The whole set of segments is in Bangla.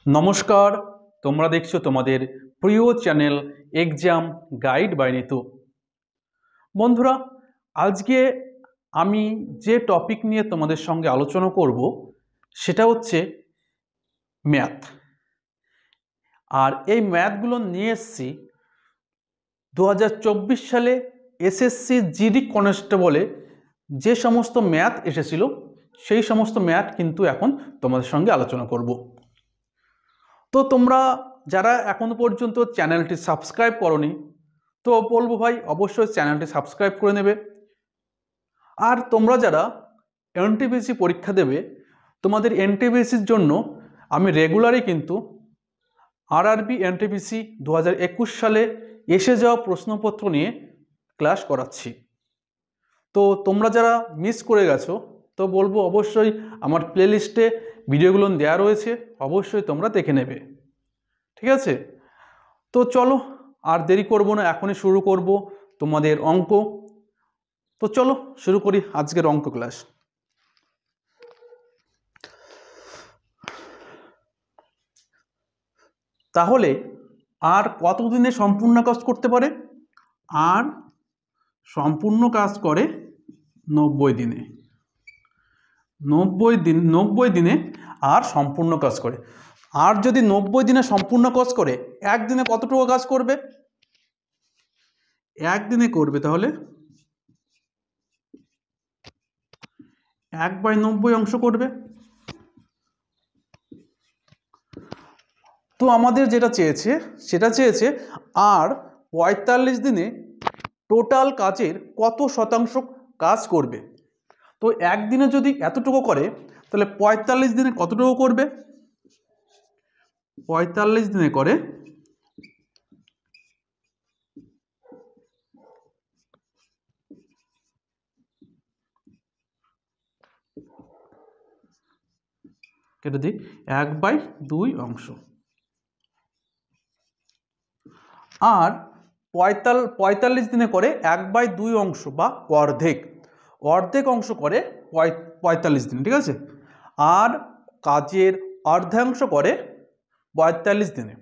নমস্কার, তোমরা দেখছো তোমাদের প্রিয় channel exam guide by Nitu. বন্ধুরা, আজকে আমি যে টপিক নিয়ে তোমাদের সঙ্গে আলোচনা করব সেটা হচ্ছে ম্যাথ। আর এই ম্যাথগুলো নিয়ে এসেছি 2024 সালে এসএসসি জিডি কনস্টেবলে যে সমস্ত ম্যাথ এসেছিল সেই সমস্ত ম্যাথ কিন্তু এখন তোমাদের সঙ্গে আলোচনা করব। তো তোমরা যারা এখনো পর্যন্ত চ্যানেলটি সাবস্ক্রাইব করোনি, তো বলবো ভাই অবশ্যই চ্যানেলটি সাবস্ক্রাইব করে নেবে। আর তোমরা যারা এনটিপিসি পরীক্ষা দেবে, তোমাদের এনটিপিসির জন্য আমি রেগুলারই কিন্তু আরআরবি এনটিপিসি 2021 সালে এসে যাওয়া প্রশ্নপত্র নিয়ে ক্লাস করাচ্ছি। তো তোমরা যারা মিস করে গেছো, তো বলবো অবশ্যই আমার প্লেলিস্টে ভিডিওগুলো দেওয়া রয়েছে, অবশ্যই তোমরা দেখে নেবে। ঠিক আছে, তো চলো আর দেরি করব না, এখনই শুরু করব তোমাদের অঙ্ক। তো চলো শুরু করি আজকের অঙ্ক ক্লাস। তাহলে আর কতদিনে সম্পূর্ণ কাজ করতে পারে? আর সম্পূর্ণ কাজ করে 90 দিনে। 90 দিনে আর সম্পূর্ণ কাজ করে। আর যদি 90 দিনে সম্পূর্ণ কাজ করে, একদিনে কতটুকু কাজ করবে? একদিনে করবে তাহলে 1/90 অংশ করবে। তো আমাদের যেটা চেয়েছে সেটা চেয়েছে আর 45 দিনে টোটাল কাজের কত শতাংশ কাজ করবে। তো একদিনে যদি এতটুকু করে, তাহলে 45 দিনে কতটুকু করবে? 45 দিনে করে কেটে দিই 1/2 অংশ। আর 45 দিনে করে 1/2 অংশ বা অর্ধেক অংশ করে 45 দিনে। ঠিক আছে, আর কাজের অর্ধাংশ করে 45 দিনে।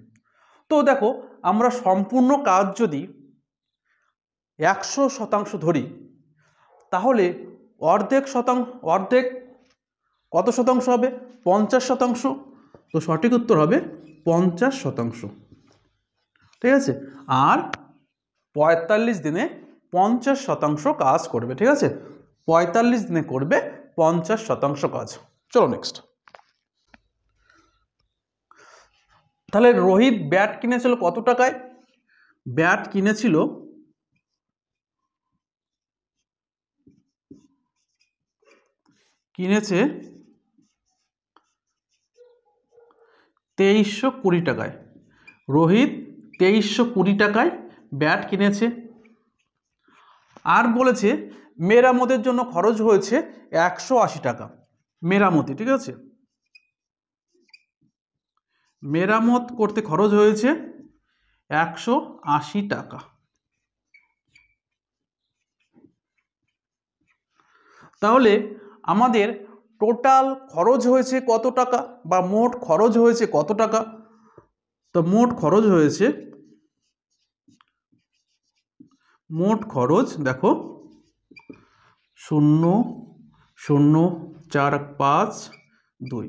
তো দেখো, আমরা সম্পূর্ণ কাজ যদি 100% ধরি, তাহলে অর্ধেক কত শতাংশ হবে? 50%। তো সঠিক উত্তর হবে 50%। ঠিক আছে, আর 45 দিনে 50% কাজ করবে। ঠিক আছে, 45 দিনে করবে 50% কাজ। চলো নেক্সট। তাহলে রোহিত ব্যাট কিনেছিল কত টাকায়? ব্যাট কিনেছিল 2320 টাকায়। রোহিত 2320 টাকায় ব্যাট কিনেছে। আর বলেছে মেরামতের জন্য খরচ হয়েছে 180 টাকা। মেরামতি, ঠিক আছে, মেরামত করতে খরচ হয়েছে 180 টাকা। তাহলে আমাদের টোটাল খরচ হয়েছে কত টাকা, বা মোট খরচ হয়েছে কত টাকা? তো মোট খরচ দেখো 0,0452।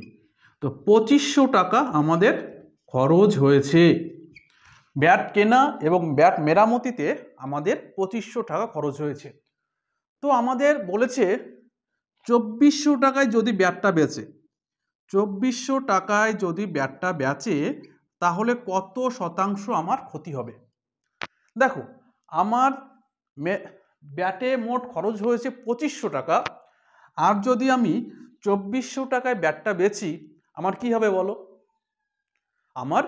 তো 2500 টাকা আমাদের খরচ হয়েছে। ব্যাট কেনা এবং ব্যাট মেরামতিতে আমাদের 2500 টাকা খরচ হয়েছে। তো আমাদের বলেছে 2400 টাকায় যদি ব্যাটটা বেচে, 2400 টাকায় যদি ব্যাটটা বেচে, তাহলে কত শতাংশ আমার ক্ষতি হবে? দেখো, আমার ব্যাটে মোট খরচ হয়েছে 2500 টাকা, আর যদি আমি 2400 টাকায় ব্যাটটা বেচি, আমার কি হবে বলো? আমার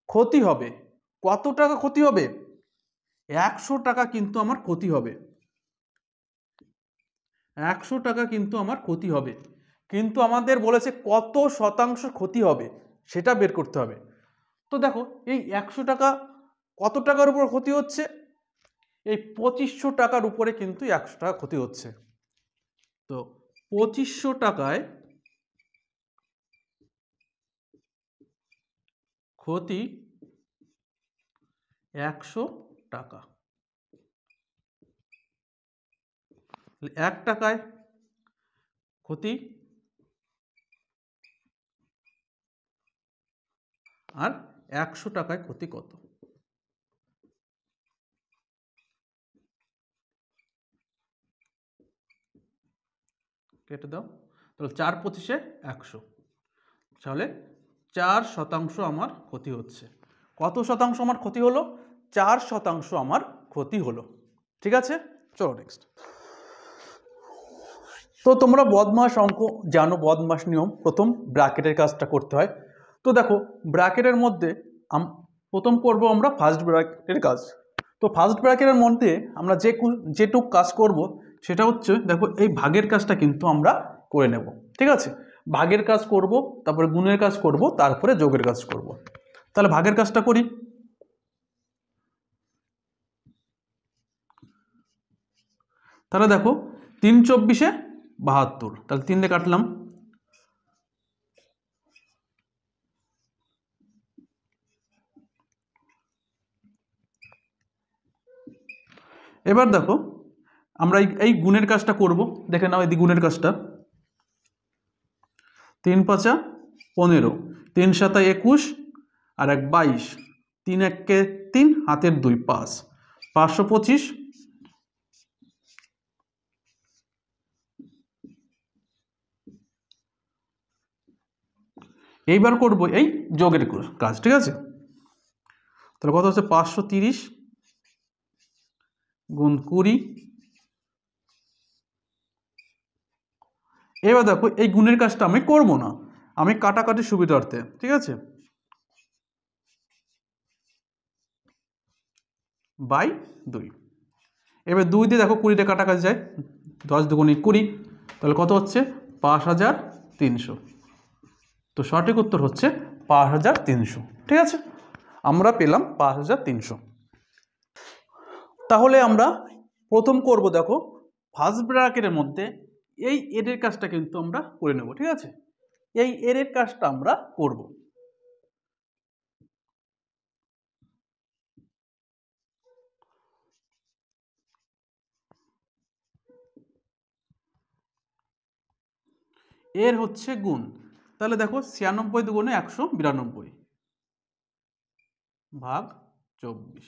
ক্ষতি হবে। কত টাকা ক্ষতি হবে? 100 টাকা কিন্তু আমার ক্ষতি হবে। 100 টাকা কিন্তু আমার ক্ষতি হবে। কিন্তু আমাদের বলেছে কত শতাংশ ক্ষতি হবে সেটা বের করতে হবে। তো দেখো, এই 100 টাকা কত টাকার উপর ক্ষতি হচ্ছে? এই 2500 টাকার উপরে কিন্তু 100 টাকা ক্ষতি হচ্ছে। তো 2500 টাকায় ক্ষতি 100 টাকা। 1 টাকায় ক্ষতি আর 100 টাকায় ক্ষতি কত? কেটে দাও। তাহলে 4 পঁচিশে 100, তাহলে 4% আমার ক্ষতি হচ্ছে। কত শতাংশ আমার ক্ষতি হলো? 4% আমার ক্ষতি হলো। ঠিক আছে, চলো নেক্সট। তো তোমরা বদমাস অঙ্ক জানো, বদমাস নিয়ম, প্রথম ব্র্যাকেটের কাজটা করতে হয়। তো দেখো ব্র্যাকেটের মধ্যে প্রথম করব আমরা ফার্স্ট ব্র্যাকেটের কাজ। তো ফার্স্ট ব্র্যাকেটের মধ্যে আমরা যেটুক কাজ করব সেটা হচ্ছে, দেখো এই ভাগের কাজটা কিন্তু আমরা করে নেব। ঠিক আছে, ভাগের কাজ করব, তারপরে গুণের কাজ করব, তারপরে যোগের কাজ করব। তাহলে ভাগের কাজটা করি। তাহলে দেখো 3 24-এ 72, তাহলে 3 দিয়ে কাটলাম। এবার দেখো আমরা এই গুণের কাজটা করব, দেখে নাও এই গুণের কাজটা। 3 5 15, 3 7 21 আর 1 22, 3 1 3, হাতের 2 5, 525। এইবার করব এই যোগের কাজ। ঠিক আছে, তাহলে কত হচ্ছে? 530 গুণ 20। এবার দেখো এই গুণের কাজটা আমি করব না, আমি কাটাকাটি সুবিধার্থে। ঠিক আছে, বাই 2। এবার 2 দিয়ে দেখো 20টা কাটাকাটি যায়, 10 দুগুণে 20, তাহলে কত হচ্ছে? 5300। তো সঠিক উত্তর হচ্ছে 5300। ঠিক আছে, আমরা পেলাম 5300। তাহলে আমরা প্রথম করব, দেখো ফার্স্ট ব্র্যাকেটের মধ্যে এই এর কাজটা কিন্তু আমরা করে নেব। ঠিক আছে, এই এর কাজটা আমরা করব। এর হচ্ছে গুণ, তাহলে দেখো 96 দুগুণে 192 ভাগ 24।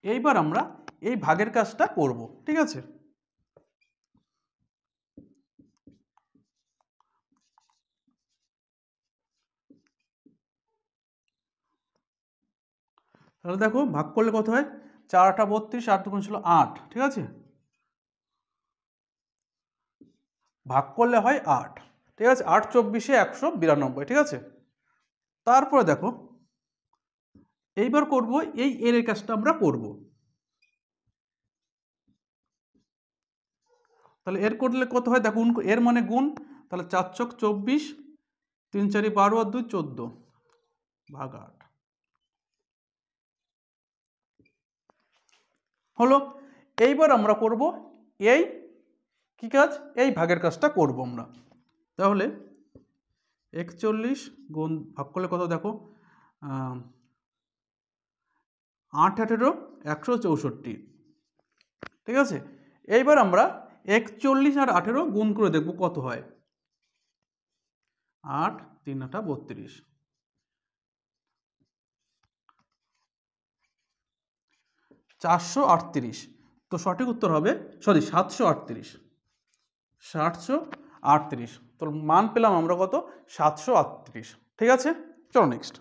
এইবার আমরা এই ভাগের কাজটা করব। ঠিক আছে, তাহলে দেখো ভাগ করলে কত হয়? 4 8 32, 8 দুগুণ ছিল 8। ঠিক আছে, ভাগ করলে হয় 8। ঠিক আছে, 8 24-এ 192। ঠিক আছে, তারপরে দেখো এইবার করব এই এর কাজটা আমরা করব। তাহলে এর করলে কত হয়? দেখো এর মানে গুণ, তাহলে 4 চক 24, 3 4 12 আর 2 14 ভাগ 8 হলো। এইবার আমরা করব এই কি কাজ? এই ভাগের কাজটা করব আমরা। তাহলে 41 গুণ ভাগ করলে কত? দেখো 8 18 164। ঠিক আছে, এইবার আমরা 41 আর 18 গুণ করে দেখব কত হয়। 8 3 8 32, 438। তো সঠিক উত্তর হবে, সরি 738। 738, তো মান পেলাম আমরা কত? 738। ঠিক আছে, চলো নেক্সট।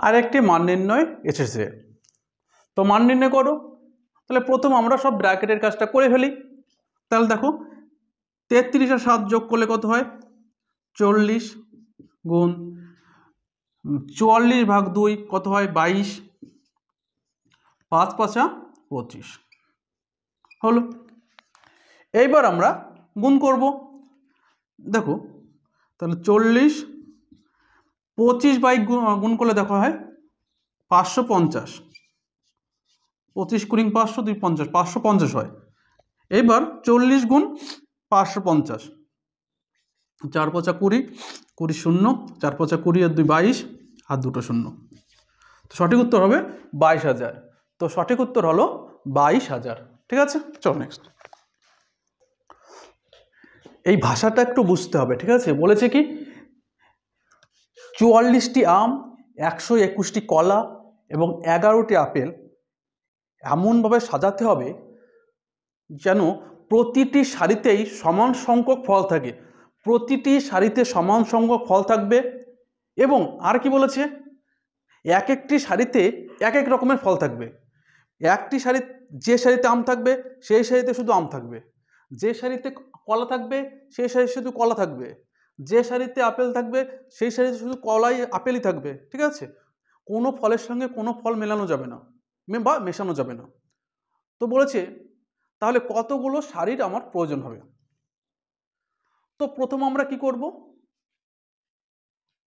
আরেকটি মান নির্ণয় এসেছে, তো মান নির্ণয় করো। তাহলে প্রথম আমরা সব ব্র্যাকেটের কাজটা করে ফেলি। তাহলে দেখো 33 আর 7 যোগ করলে কত হয়? 40 গুণ 44 ভাগ 2 কত হয়? 22, 5 5 25 হলো। এইবার আমরা গুণ করব। দেখো তাহলে 40 25 বাই গুণ করলে দেখো হয় 550, 25 কুড়ি 500 2 50, 550 হয়। এবার 40 গুণ 550, 4 5 20, 20 শূন্য, 4 5 20 আর 2 22, আর দুটো শূন্য। তো সঠিক উত্তর হবে 22,000। তো সঠিক উত্তর হলো 22,000। ঠিক আছে, চলো নেক্সট। এই ভাষাটা একটু বুঝতে হবে, ঠিক আছে। বলেছে কি 44টি আম, 121টি কলা এবং 11টি আপেল এমনভাবে সাজাতে হবে যেন প্রতিটি সারিতেই সমান সংখ্যক ফল থাকে। প্রতিটি সারিতে সমান সংখ্যক ফল থাকবে এবং আর কি বলেছে, এক একটি সারিতে এক এক রকমের ফল থাকবে। একটি সারি, যে সারিতে আম থাকবে সেই সারিতে শুধু আম থাকবে, যে সারিতে কলা থাকবে সেই সারিতে শুধু কলা থাকবে, যে সারিতে আপেল থাকবে সেই সারিতে শুধু কলাই আপেলই থাকবে। ঠিক আছে, কোনো ফলের সঙ্গে কোনো ফল মেলানো যাবে না বা মেশানো যাবে না। তো বলেছে তাহলে কতগুলো সারির আমার প্রয়োজন হবে। তো প্রথম আমরা কি করব,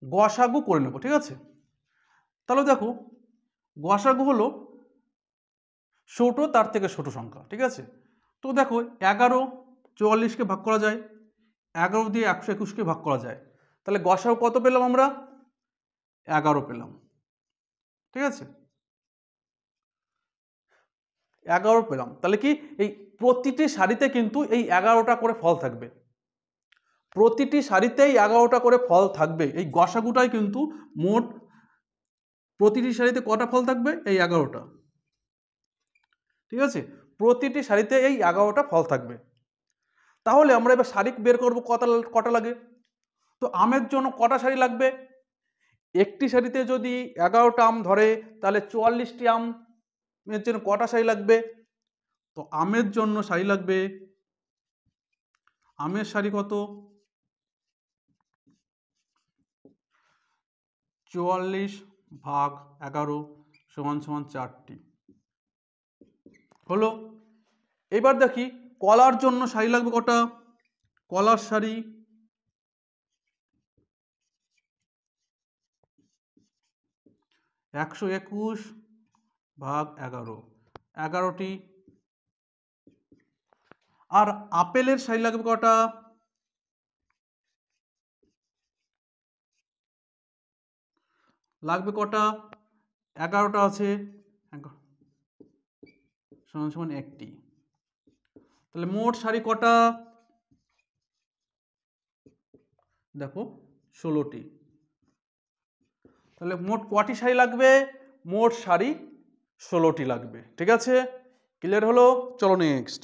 গসাগু করে নেব। ঠিক আছে, তাহলে দেখো গসাগু হলো ছোট তার থেকে ছোট সংখ্যা। ঠিক আছে, তো দেখো 11 44কে ভাগ করা যায়, 11 দিয়ে 121কে ভাগ করা যায়, তাহলে গসাগু কত পেলাম আমরা, 11 পেলাম। ঠিক আছে, 11 পেলাম। তাহলে কি এই প্রতিটি সারিতে কিন্তু এই 11টা করে ফল থাকবে, প্রতিটি সারিতেই 11টা করে ফল থাকবে। এই গসাগুটাই কিন্তু মোট প্রতিটি সারিতে কটা ফল থাকবে, এই 11টা। ঠিক আছে, প্রতিটি সারিতে এই 11টা ফল থাকবে। তাহলে আমরা এবার সারি বের করব কটা লাগে। তো আমের জন্য কটা সারি লাগবে, একটি সারিতে যদি 11টা আম ধরে তাহলে 44টি আমের জন্য কটা সারি লাগবে। তো আমের জন্য সারি লাগবে, আমের সারি কত, 44 ভাগ 11 সমান সমান 4টি হলো। এবার দেখি কলার জন্য সারি লাগবে কটা, কলার সারি 121 ভাগ 11, 11টি। আর আপেলের সারি লাগবে কটা, লাগবে কটা, 11টা আছে, সমান সমান 1টি। তাহলে মোট সারি কটা, দেখো 16টি। তাহলে মোট কটি সারি লাগবে, মোট সারি 16টি লাগবে। ঠিক আছে, ক্লিয়ার হলো, চলো নেক্সট।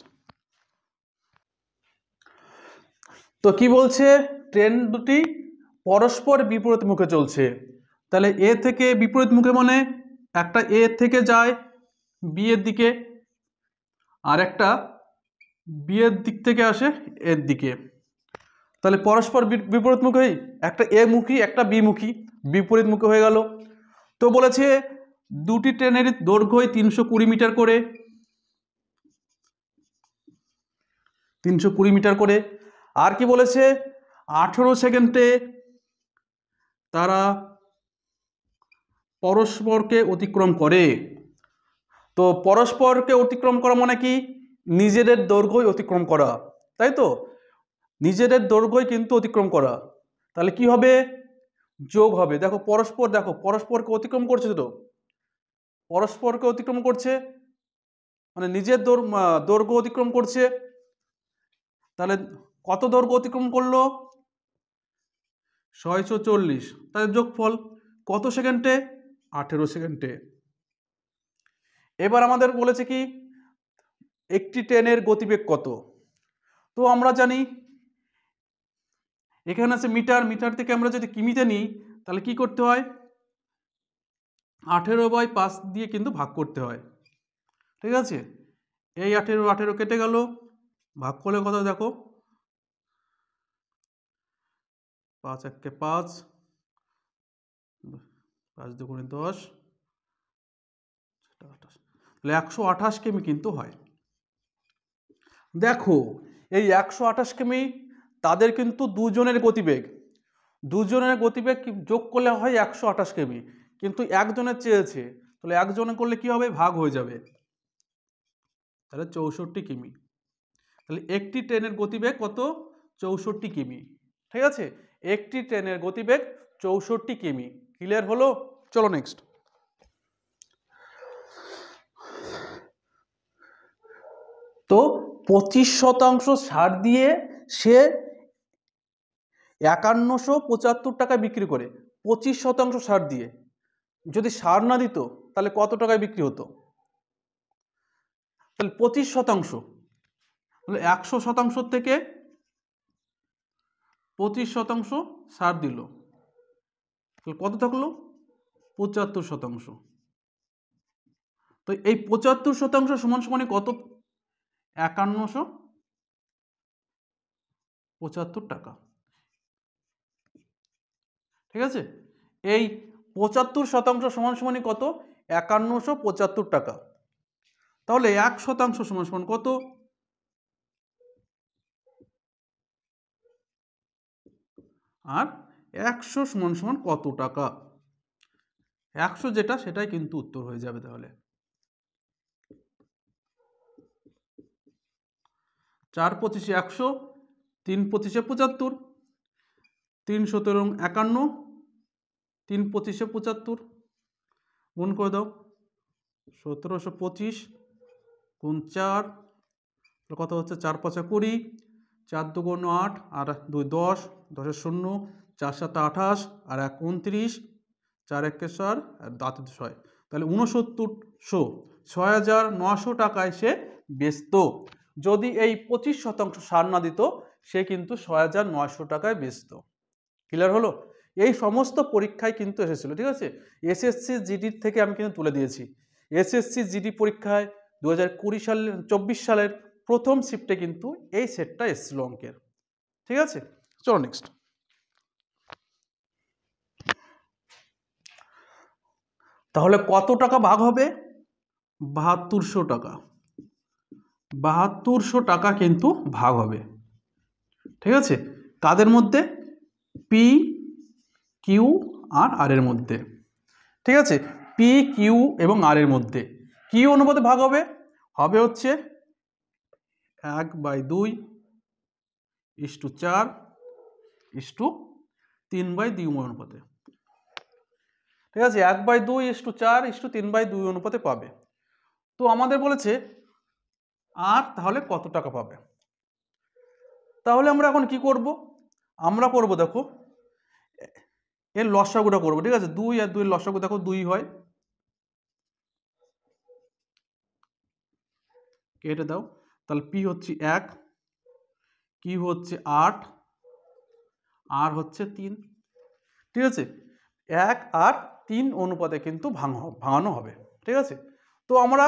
তো কি বলছে, ট্রেন দুটি পরস্পর বিপরীত মুখে চলছে। তাহলে এ থেকে বিপরীত মুখে মানে একটা এ থেকে যায় বি এর দিকে, আর একটা বি এর দিক থেকে আসে এর দিকে। তাহলে পরস্পর বিপরীত মুখেই, একটা এ মুখী একটা বি মুখী, বিপরীত মুখে হয়ে গেল। তো বলেছে দুটি ট্রেনের দৈর্ঘ্য 320 মিটার করে, 320 মিটার করে। আর কি বলেছে 18 সেকেন্ডে তারা পরস্পরকে অতিক্রম করে। তো পরস্পরকে অতিক্রম করা মানে কি, নিজেদের দৈর্ঘ্যই অতিক্রম করা, তাই তো, নিজেদের দৈর্ঘ্যই কিন্তু অতিক্রম করা। তাহলে কি হবে, যোগ হবে। দেখো পরস্পরকে অতিক্রম করছে, তো পরস্পরকে অতিক্রম করছে মানে নিজের দৈর্ঘ্য অতিক্রম করছে। তাহলে কত দৈর্ঘ্য অতিক্রম করলো, 640। তাহলে যোগফল কত সেকেন্ডে, 18 সেকেন্ডে। এবার আমাদের বলেছে কি একটি ট্রেনের গতিবেগ কত। তো আমরা জানি এখানে আছে মিটার, মিটার থেকে আমরা যদি কিমিতে নিই তাহলে কি করতে হয়, 18/5 দিয়ে কিন্তু ভাগ করতে হয়। ঠিক আছে, এই 18 কেটে গেল, ভাগ করলে কত দেখো, 5 1 5, 5 2 10, তাহলে 128 কিমি কিন্তু হয়। দেখো এই 128 কিমি তাদের কিন্তু দুজনের গতিবেগ, দুজনের গতিবেগ যোগ করলে হয় 128 কিমি, কিন্তু একজনের চেয়েছে, তাহলে একজনে করলে কি হবে, ভাগ হয়ে যাবে, তাহলে 64 কিমি। তাহলে একটি ট্রেনের গতিবেগ কত? 64 কিমি। ঠিক আছে, একটি ট্রেনের গতিবেগ 64 কিমি। ক্লিয়ার হলো? চলো নেক্সট। তো 25% ছাড় দিয়ে সে 5175 টাকায় বিক্রি করে। 25% ছাড় দিয়ে, যদি ছাড় না দিত তাহলে কত টাকায় বিক্রি হতো? তাহলে 25%, তাহলে 100% থেকে 25% ছাড় দিল, তাহলে কত থাকলো? 75%। তো এই 75% সমান সমান কত? 5175 টাকা। ঠিক আছে, এই 75% সমান সমান কত? 5175 টাকা। তাহলে 1% সমান সমান কত? আর 100 সমান সমান কত টাকা? 100 যেটা সেটাই কিন্তু উত্তর হয়ে যাবে। তাহলে 4 25 100, 3 25 75, 3 17 51, 3 25 75, গুণ করে দাও। 1725 গুণ 4 কত হচ্ছে? 4 5 20, 4 2 8 আর 2 10, 10 0, 4 7 28 আর 1 29, 4 1 4 আর 7 6। তাহলে 6900, 6900 টাকায় সে বেচত। যদি এই 25% ছাড় না দিত সে কিন্তু 6900 টাকায় বেচত। ক্লিয়ার হলো? এই সমস্ত পরীক্ষায় কিন্তু এসেছিল। ঠিক আছে, এসএসসি জিডি থেকে আমি কিন্তু তুলে দিয়েছি। এসএসসি জিডি পরীক্ষায় 2024 সালের প্রথম শিফটে কিন্তু এই সেটটা এসেছিল অঙ্কের। ঠিক আছে, চলো নেক্সট। তাহলে কত টাকা ভাগ হবে? 7200 টাকা। 7200 টাকা কিন্তু ভাগ হবে। ঠিক আছে, কাদের মধ্যে? পি কিউ আর আর এর মধ্যে। ঠিক আছে, পি কিউ এবং আর এর মধ্যে কি অনুপাতে ভাগ হবে? হবে হচ্ছে 1/2 = 4 = 3/2 অনুপাতে। ঠিক আছে, 1/2 = 4 = 3/2 অনুপাতে পাবে। তো আমাদের বলেছে আর তাহলে কত টাকা পাবে? তাহলে আমরা এখন কি করব? আমরা করব, দেখো এর লসাগুটা করব। ঠিক আছে, 2 আর 2 এর লসাগু দেখো 2 হয়, কেটে দাও। তাহলে পি হচ্ছে 1, কিউ হচ্ছে 8, আর হচ্ছে 3। ঠিক আছে, 1 আর 3 অনুপাতে কিন্তু ভাঙানো হবে। ঠিক আছে, তো আমরা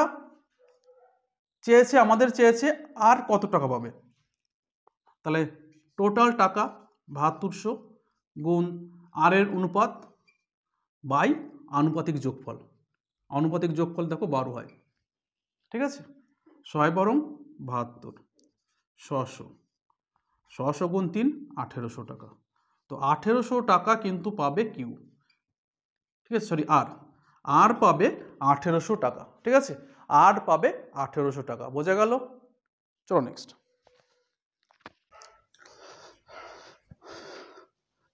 আমাদের চেয়েছে আর কত টাকা পাবে। তাহলে টোটাল টাকা 7200 গুণ আর এর অনুপাত বাই আনুপাতিক যোগফল। আনুপাতিক যোগফল দেখো 12 হয়। ঠিক আছে, 6 12 72, 600, 600 গুণ 3 1800 টাকা। তো 1800 টাকা কিন্তু পাবে কিউ। ঠিক আছে, সরি আর পাবে 1800 টাকা। ঠিক আছে, আর পাবে 1800 টাকা। বোঝা গেল? চলো নেক্সট।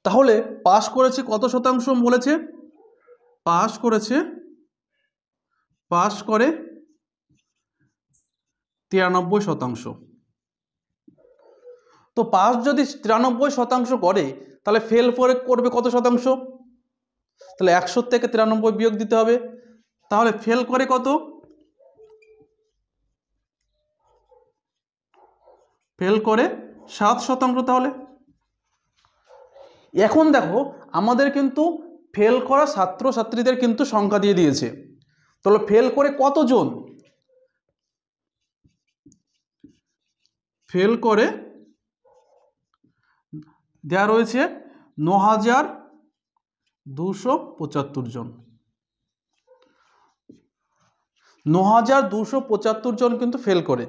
তাহলে পাস করেছে কত শতাংশ বলেছে? পাস করে 93%। তো পাস যদি 93% করে তাহলে ফেল করবে কত শতাংশ? তাহলে 100 থেকে 93 বিয়োগ দিতে হবে। তাহলে ফেল করে কত? ফেল করে 7%। তাহলে এখন দেখো আমাদের কিন্তু ফেল করা ছাত্রছাত্রীদের কিন্তু সংখ্যা দিয়ে দিয়েছে। তাহলে ফেল করে কতজন? ফেল করে দেওয়া রয়েছে 9275 জন। 9275 জন কিন্তু ফেল করে।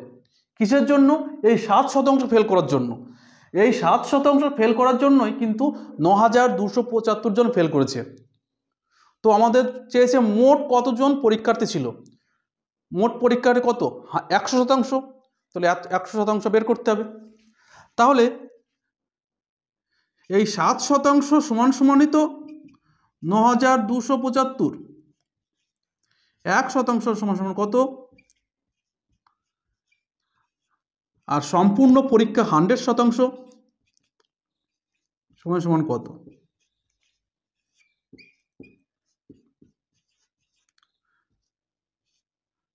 কিসের জন্য? এই 7% ফেল করার জন্য। এই 7% ফেল করার জন্যই কিন্তু 9275 জন ফেল করেছে। তো আমাদের চেয়েছে মোট কতজন পরীক্ষার্থী ছিল। মোট পরীক্ষার্থী কত? 100%। তাহলে 100% বের করতে হবে। তাহলে এই 7% সমান সমানই তো 9275। 1% সমান সমান কত? আর সম্পূর্ণ পরীক্ষা 100% সমান সমান কত?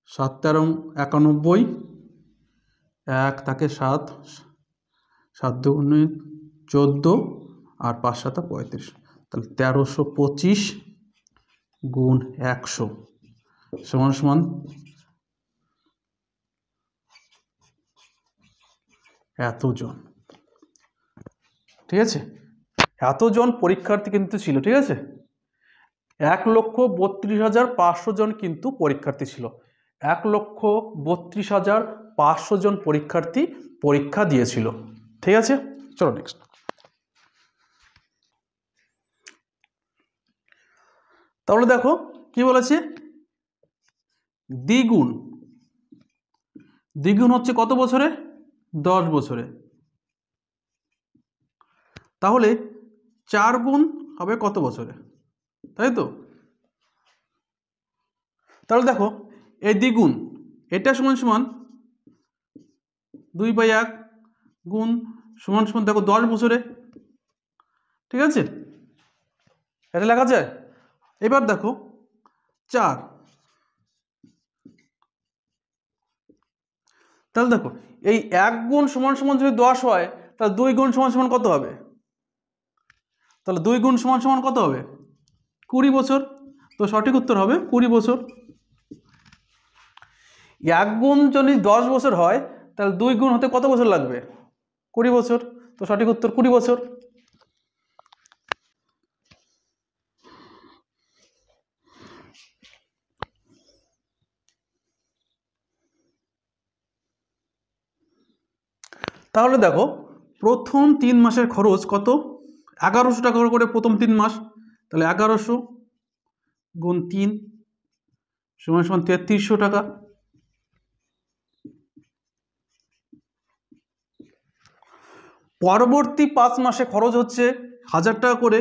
7 13 91, 1 থাকে 7, 7 2 14 আর 5 7 35, তাহলে 1325 গুণ 100 সমান সমান এতজন। ঠিক আছে, এতজন পরীক্ষার্থী কিন্তু ছিল। ঠিক আছে, 1,32,500 জন কিন্তু পরীক্ষার্থী ছিল। 1,32,500 জন পরীক্ষার্থী পরীক্ষা দিয়েছিল। ঠিক আছে, চলো নেক্সট। তাহলে দেখো কি বলেছে, দ্বিগুণ। দ্বিগুণ হচ্ছে কত বছরে? 10 বছরে। তাহলে 4 গুণ হবে কত বছরে? তাই তো। তাহলে দেখো এই দ্বিগুণ, এটা সমান সমান 2/1 গুণ সমান সমান দেখো 10 বছরে। ঠিক আছে, এটা লেখা যায়। এবার দেখো 4, তাহলে দেখো এই 1 গুণ সমান সমান যদি 10 হয়, তাহলে 2 গুণ সমান সমান কত হবে? তাহলে 2 গুণ সমান সমান কত হবে? 20 বছর। তো সঠিক উত্তর হবে 20 বছর। 1 গুণ যদি 10 বছর হয়, তাহলে 2 গুণ হতে কত বছর লাগবে? 20 বছর। তো সঠিক উত্তর 20 বছর। তাহলে দেখো প্রথম 3 মাসের খরচ কত? 1100 টাকা করে প্রথম 3 মাস। তাহলে 1100 গুণ 3 সমান সমান 3300 টাকা। পরবর্তী 5 মাসে খরচ হচ্ছে 1000 টাকা করে।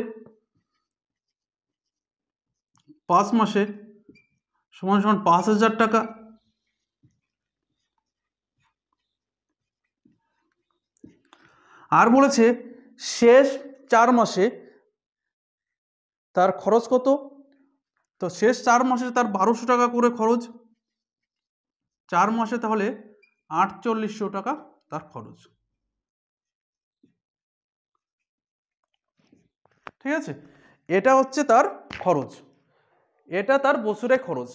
5 মাসে সমান সমান 5000 টাকা। আর বলেছে শেষ 4 মাসে তার খরচ কত? তো শেষ 4 মাসে তার 1200 টাকা করে খরচ। 4 মাসে তাহলে 4800 টাকা তার খরচ। ঠিক আছে, এটা হচ্ছে তার খরচ, এটা তার বছরে খরচ।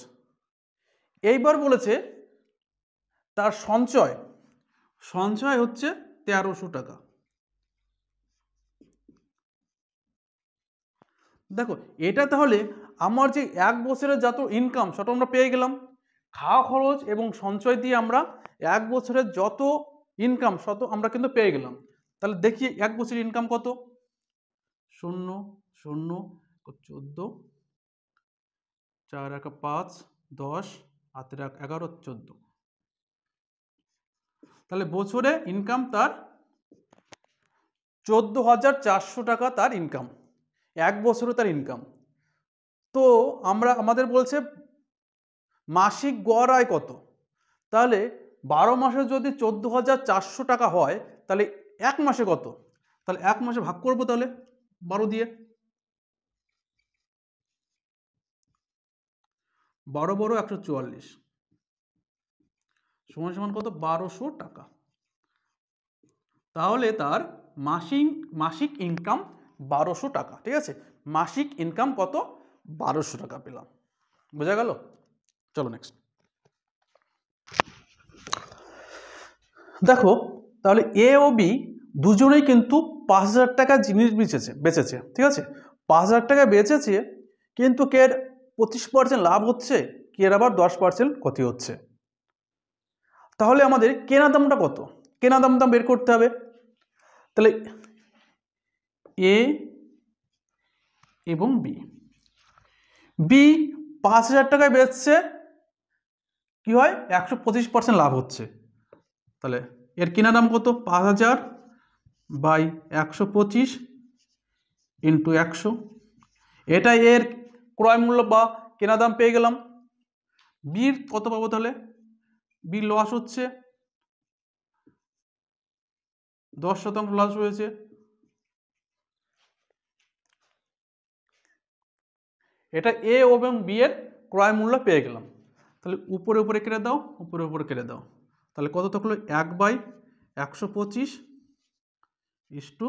এইবার বলেছে তার সঞ্চয়। সঞ্চয় হচ্ছে 1300 টাকা। দেখো এটা তাহলে আমার যে 1 বছরের যত ইনকাম সেটা আমরা পেয়ে গেলাম। খাওয়া খরচ এবং সঞ্চয় দিয়ে আমরা 1 বছরের যত ইনকাম তত আমরা কিন্তু পেয়ে গেলাম। তাহলে দেখি 1 বছরের ইনকাম কত? 0 0 14, 4 1 5, 10, 8 1 11, 14। তাহলে বছরে ইনকাম তার 14,400 টাকা তার ইনকাম। 1 বছরে তার ইনকাম। তো আমাদের বলছে মাসিক গড় আয় কত? তাহলে 12 মাসে যদি 14,400 টাকা হয়, তাহলে 1 মাসে কত? তাহলে 1 মাসে ভাগ করবো তাহলে 12 দিয়ে। 12 12 144 সমান সমান কত? 1200 টাকা। তাহলে তার মাসিক ইনকাম 1200 টাকা। ঠিক আছে, মাসিক ইনকাম কত? 1200 টাকা পেলাম। বোঝা গেল? চলো নেক্সট। দেখো তাহলে এ ও বি দুজনেই কিন্তু 5000 টাকা জিনিস বেচেছে। ঠিক আছে, 5000 টাকা বেচেছে, কিন্তু কের 25% লাভ হচ্ছে, কের আবার 10% ক্ষতি হচ্ছে। তাহলে আমাদের কেনা দামটা কত? কেনা দামটা বের করতে হবে। তাহলে এ এবং বি 5000 টাকায় বেচছে, কি হয়? 125% লাভ হচ্ছে। তাহলে এর কেনা দাম কত? 5000 বাই 125 ইন্টু 100, এটাই এর ক্রয় মূল্য বা কেনা দাম পেয়ে গেলাম। বির কত পাবো? তাহলে বির লস হচ্ছে 10% লস হয়েছে। এটা এ এবং বি এর ক্রয় মূল্য পেয়ে গেলাম। তাহলে উপরে উপরে কেটে দাও, উপরে উপরে কেটে দাও, তাহলে কত থাকলো? 1/125 ইস্টু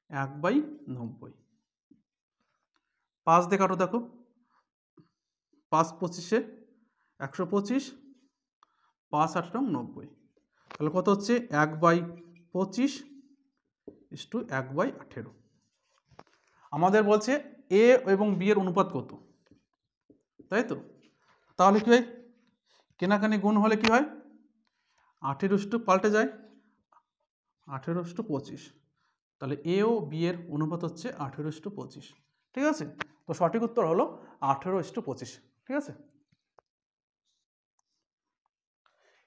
1/90। 5 দিয়ে কাটো, দেখো 5 25-এ 125, 5 8 90, তাহলে কত হচ্ছে? 1/25 ইস্টু 1/18। আমাদের বলছে এ এবং বি এর অনুপাত কত, তাই তো? তাহলে কি হয়? কেনাকানি গুণ হলে কি হয়? 18 পাল্টে যায় 18:25, তাহলে এ ও বি এর অনুপাত হচ্ছে 18:25। ঠিক আছে, তো সঠিক উত্তর হলো 18:25। ঠিক আছে,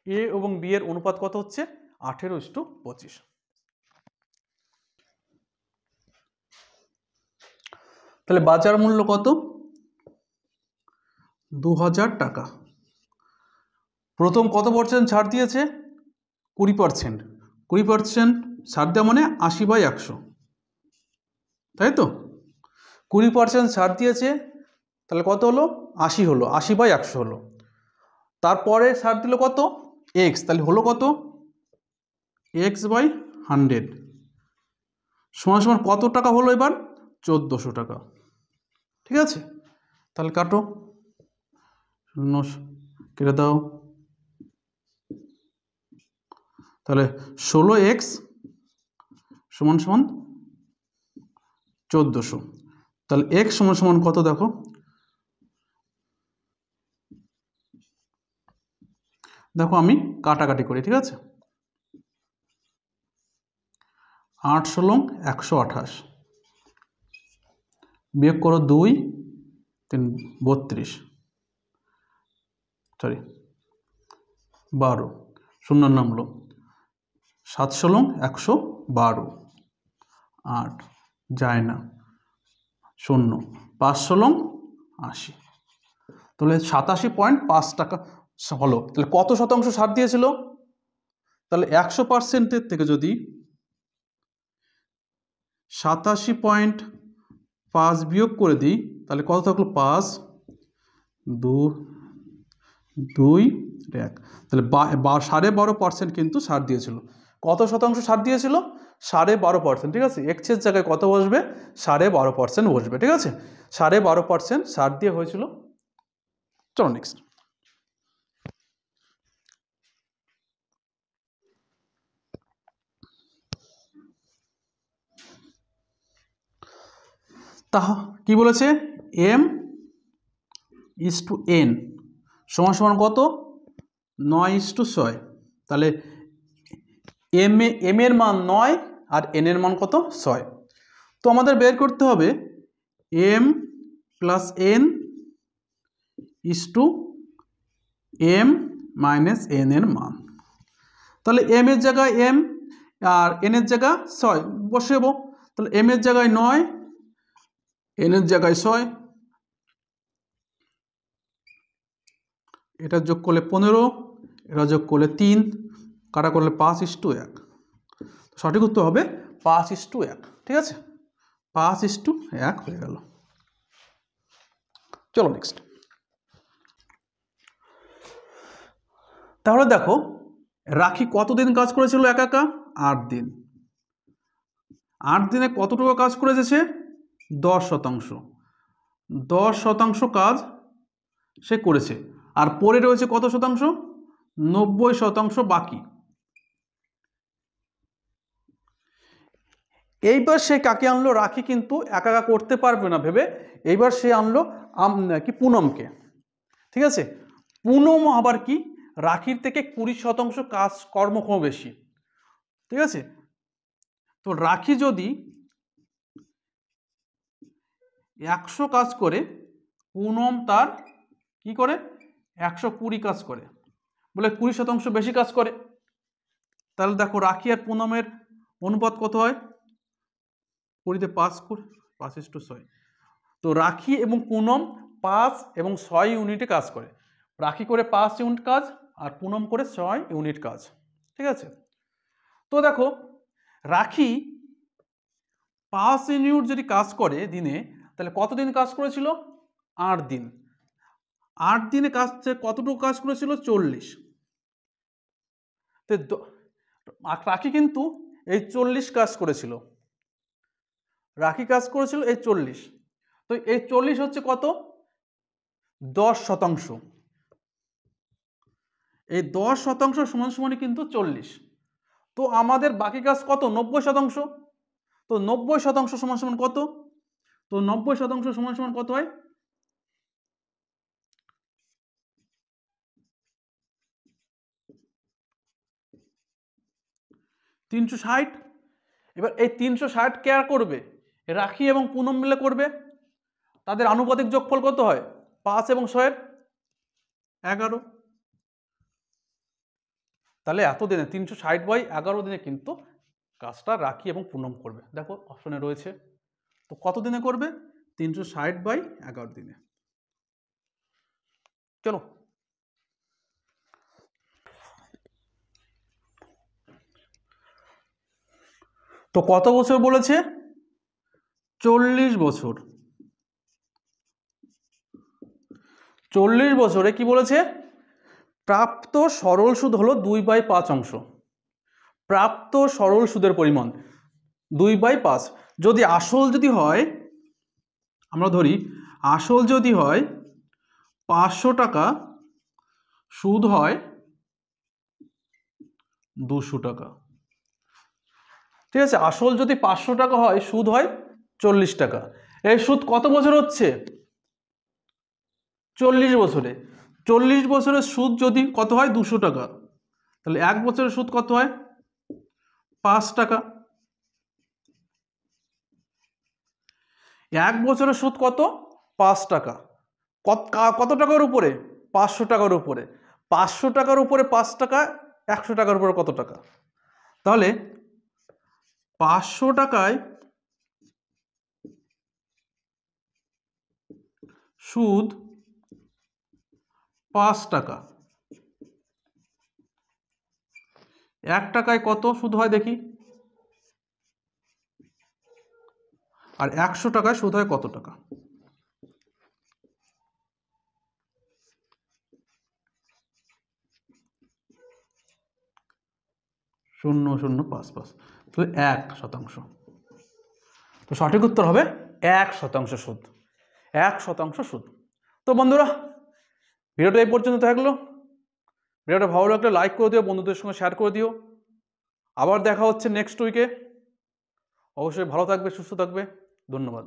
এ এবং বি এর অনুপাত কত হচ্ছে? 18:25। তাহলে বাজার মূল্য কত? 2000 টাকা। প্রথম কত % ছাড় দিয়েছে? 20%। 20% ছাড় দেওয়া মানে 80/100, তাই তো? 20% ছাড় দিয়েছে, তাহলে কত হলো? 80 হলো, 80/100 হলো। তারপরে ছাড় দিল কত? এক্স, তাহলে হলো কত? x/100 সমান সমান কত টাকা হলো এবার? 1400 টাকা। ঠিক আছে, তাহলে কাটো, শূন্য কেটে দাও, তাহলে 16x সমান সমান 1400। তাহলে x সমান সমান কত? দেখো, দেখো আমি কাটাকাটি করি। ঠিক আছে, 8 × 128 বিয়োগ করো 2 3 32, সরি 12, শূন্য নামলো, 7 × 112, 8 যায় না, 0, 5 × 80, তাহলে 87.5 টাকা হলো। তাহলে কত শতাংশ ছাড় দিয়েছিল? তাহলে 100% থেকে যদি 87.5 বিয়োগ করে দিই, তাহলে কত থাকলো? 5 2 2 1, তাহলে 12.5% কিন্তু ছাড় দিয়েছিল। কত শতাংশ ছাড় দিয়েছিল? 12.5%। ঠিক আছে, এক্সের জায়গায় কত বসবে? 12.5% বসবে। ঠিক আছে, 12.5% ছাড় দিয়ে হয়েছিল। চলো নেক্সট। তা কি বলেছে? m/n সমান সমান কত? 9:6। তাহলে এম এর মান 9 আর n এর মান কত? 6। তো আমাদের বের করতে হবে m + n m - n এর মান। তাহলে m এর জায়গায় m আর n এর জায়গায় 6 বসাবো। তাহলে m এর জায়গায় 9, n এর জায়গায় 6, এটা যোগ করলে 15, এটা যোগ করলে 3, কাটা করলে 5:1। সঠিক উত্তর হবে 5:1। ঠিক আছে, 5:1 হয়ে গেল। চলো নেক্সট। তাহলে দেখো, রাখি কতদিন কাজ করেছিল? একা 8 দিন। 8 দিনে কতটুকু কাজ করেছে? 10%। 10% কাজ সে করেছে, আর পরে রয়েছে কত শতাংশ? 90% বাকি। এইবার সে কাকে আনলো? রাখি কিন্তু একা করতে পারবে না ভেবে এইবার সে আনলো কি পুনমকে। ঠিক আছে, পুনম আবার কি রাখির থেকে 20% কাজ কর্মক্ষম বেশি। ঠিক আছে, তো রাখি যদি 100 কাজ করে, পুনম তার কি করে? 120 কাজ করে, বলে 20% বেশি কাজ করে। তাহলে দেখো রাখি আর পুনমের অনুপাত কত হয়, 20 5:6। তো রাখি এবং পুনম 5 এবং 6 ইউনিটে কাজ করে। রাখি করে 5 ইউনিট কাজ আর পুনম করে 6 ইউনিট কাজ, ঠিক আছে। তো দেখো রাখি 5 ইউনিট যদি কাজ করে দিনে, তাহলে কতদিন কাজ করেছিল, 8 দিন। 8 দিনে কাজ কতটুকু কাজ করেছিল, 40। তো রাখি কিন্তু এই 40 কাজ করেছিল, রাখি কাজ করেছিল এই 40। তো এই 40 হচ্ছে কত, 10%। এই 10% সমান সমানই কিন্তু 40। তো আমাদের বাকি কাজ কত, 90%। তো 90% সমান সমান কত, তো 90% সমান সমান কত হয়, 360। এবার এই 360 কে আর করবে, রাখি এবং পুনম মিলে করবে। তাদের আনুপাতিক যোগফল কত হয়, 5 এবং 6 এর 11। তাহলে এত দিনে 360/11 দিনে কিন্তু কাজটা রাখি এবং পুনম করবে। দেখো অপশনে রয়েছে। তো কত দিনে করবে, 360/11 দিনে। চলো তো কত বছর বলেছে, 40 বছর। 40 বছরে কি বলেছে, প্রাপ্ত সরল সুদ হলো 2/5 প্রাপ্ত সরল সুদের পরিমাণ 2/5। যদি আসল যদি হয়, আমরা ধরি আসল যদি হয় 500 টাকা, সুদ হয় 200 টাকা, ঠিক আছে। আসল যদি 500 টাকা হয়, সুদ হয় 40 টাকা। এই সুদ কত বছর হচ্ছে, 40 বছরে। 40 বছরের সুদ যদি কত হয়, 200 টাকা, তাহলে 1 বছরের সুদ কত হয়, 5 টাকা। 1 বছরের সুদ কত, 5 টাকা। কত টাকার উপরে, 500 টাকার উপরে। 500 টাকার উপরে 5 টাকা, 100 টাকার উপরে কত টাকা। তাহলে 500 টাকায় সুদ 5 টাকা, 1 টাকায় কত সুদ হয় দেখি, আর 100 টাকায় সুদ হয় কত টাকা। শূন্য শূন্য 5 তো 1%। তো সঠিক উত্তর হবে 1% সুদ, 1% সুদ। তো বন্ধুরা ভিডিওটা এই পর্যন্ত থাকলো। ভিডিওটা ভালো লাগলে লাইক করে দিও, বন্ধুদের সঙ্গে শেয়ার করে দিও। আবার দেখা হচ্ছে নেক্সট উইকে। অবশ্যই ভালো থাকবে, সুস্থ থাকবে। ধন্যবাদ।